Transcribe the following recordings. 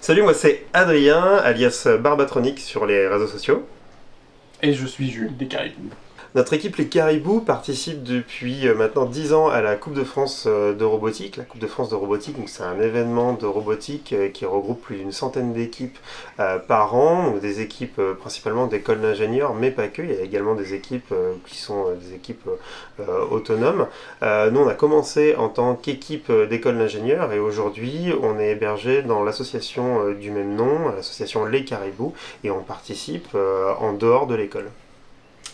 Salut, moi c'est Adrien, alias Barbatronic sur les réseaux sociaux. Et je suis Jules, des Caribous. Notre équipe Les Caribous participe depuis maintenant 10 ans à la Coupe de France de robotique. La Coupe de France de robotique, c'est un événement de robotique qui regroupe plus d'une centaine d'équipes par an. Donc des équipes principalement d'écoles d'ingénieurs, mais pas que. Il y a également des équipes qui sont des équipes autonomes. Nous, on a commencé en tant qu'équipe d'écoles d'ingénieurs et aujourd'hui, on est hébergé dans l'association du même nom, l'association Les Caribous, et on participe en dehors de l'école.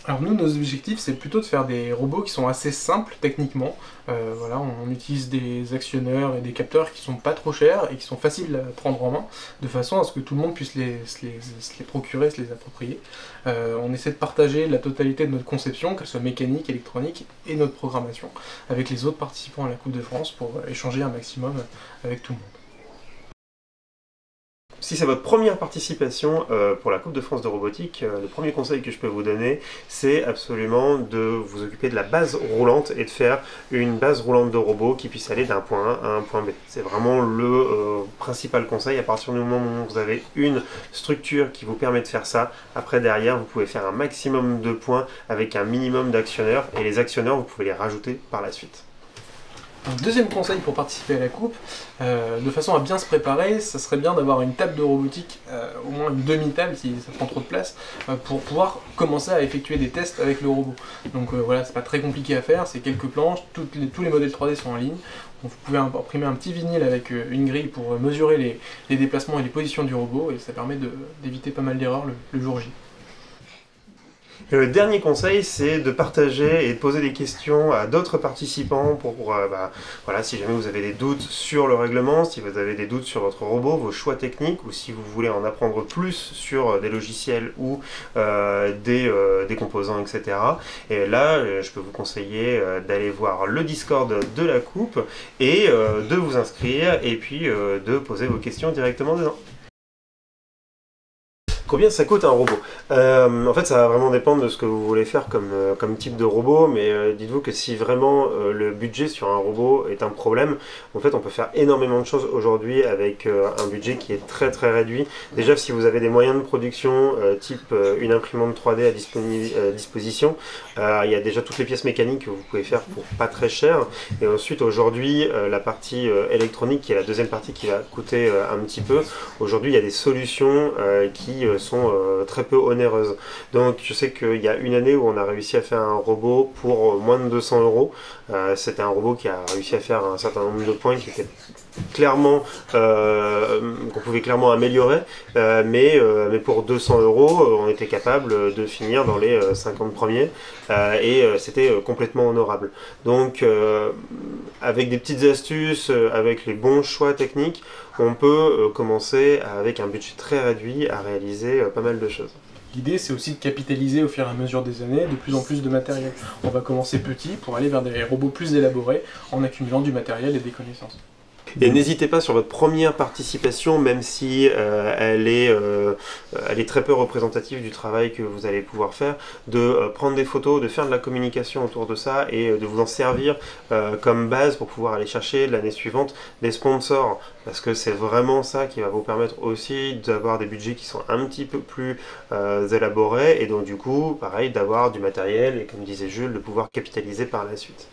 Alors nous, nos objectifs, c'est plutôt de faire des robots qui sont assez simples techniquement. Voilà, on utilise des actionneurs et des capteurs qui sont pas trop chers et qui sont faciles à prendre en main, de façon à ce que tout le monde puisse se les procurer, se les approprier. On essaie de partager la totalité de notre conception, qu'elle soit mécanique, électronique et notre programmation, avec les autres participants à la Coupe de France pour échanger un maximum avec tout le monde. Si c'est votre première participation pour la Coupe de France de robotique, le premier conseil que je peux vous donner, c'est absolument de vous occuper de la base roulante et de faire une base roulante de robot qui puisse aller d'un point A à un point B. C'est vraiment le principal conseil. À partir du moment où vous avez une structure qui vous permet de faire ça, après derrière, vous pouvez faire un maximum de points avec un minimum d'actionneurs et les actionneurs, vous pouvez les rajouter par la suite. Un deuxième conseil pour participer à la coupe, de façon à bien se préparer, ça serait bien d'avoir une table de robotique, au moins une demi-table si ça prend trop de place, pour pouvoir commencer à effectuer des tests avec le robot. Donc voilà, c'est pas très compliqué à faire, c'est quelques planches, tous les modèles 3D sont en ligne. Donc, vous pouvez imprimer un petit vinyle avec une grille pour mesurer les déplacements et les positions du robot, et ça permet d'éviter pas mal d'erreurs le jour J. Le dernier conseil, c'est de partager et de poser des questions à d'autres participants pour, voilà, si jamais vous avez des doutes sur le règlement, si vous avez des doutes sur votre robot, vos choix techniques, ou si vous voulez en apprendre plus sur des logiciels ou des composants, etc. Et là, je peux vous conseiller d'aller voir le Discord de la coupe et de vous inscrire et puis de poser vos questions directement dedans. Combien ça coûte un robot? En fait, ça va vraiment dépendre de ce que vous voulez faire comme type de robot, mais dites-vous que si vraiment le budget sur un robot est un problème, en fait, on peut faire énormément de choses aujourd'hui avec un budget qui est très très réduit. Déjà, si vous avez des moyens de production, type une imprimante 3D à disposition, il y a déjà toutes les pièces mécaniques que vous pouvez faire pour pas très cher. Et ensuite, aujourd'hui, la partie électronique, qui est la deuxième partie qui va coûter un petit peu, aujourd'hui, il y a des solutions qui sont très peu onéreuses. Donc je sais qu'il y a une année où on a réussi à faire un robot pour moins de 200 €. C'était un robot qui a réussi à faire un certain nombre de points qui étaient clairement qu'on pouvait clairement améliorer, mais pour 200 €, on était capable de finir dans les 50 premiers et c'était complètement honorable. Donc avec des petites astuces, avec les bons choix techniques, on peut commencer avec un budget très réduit à réaliser pas mal de choses. L'idée, c'est aussi de capitaliser au fur et à mesure des années de plus en plus de matériel. On va commencer petit pour aller vers des robots plus élaborés en accumulant du matériel et des connaissances. Et n'hésitez pas sur votre première participation, même si elle est très peu représentative du travail que vous allez pouvoir faire, de prendre des photos, de faire de la communication autour de ça et de vous en servir comme base pour pouvoir aller chercher l'année suivante des sponsors. Parce que c'est vraiment ça qui va vous permettre aussi d'avoir des budgets qui sont un petit peu plus élaborés et donc du coup, pareil, d'avoir du matériel et comme disait Jules, de pouvoir capitaliser par la suite.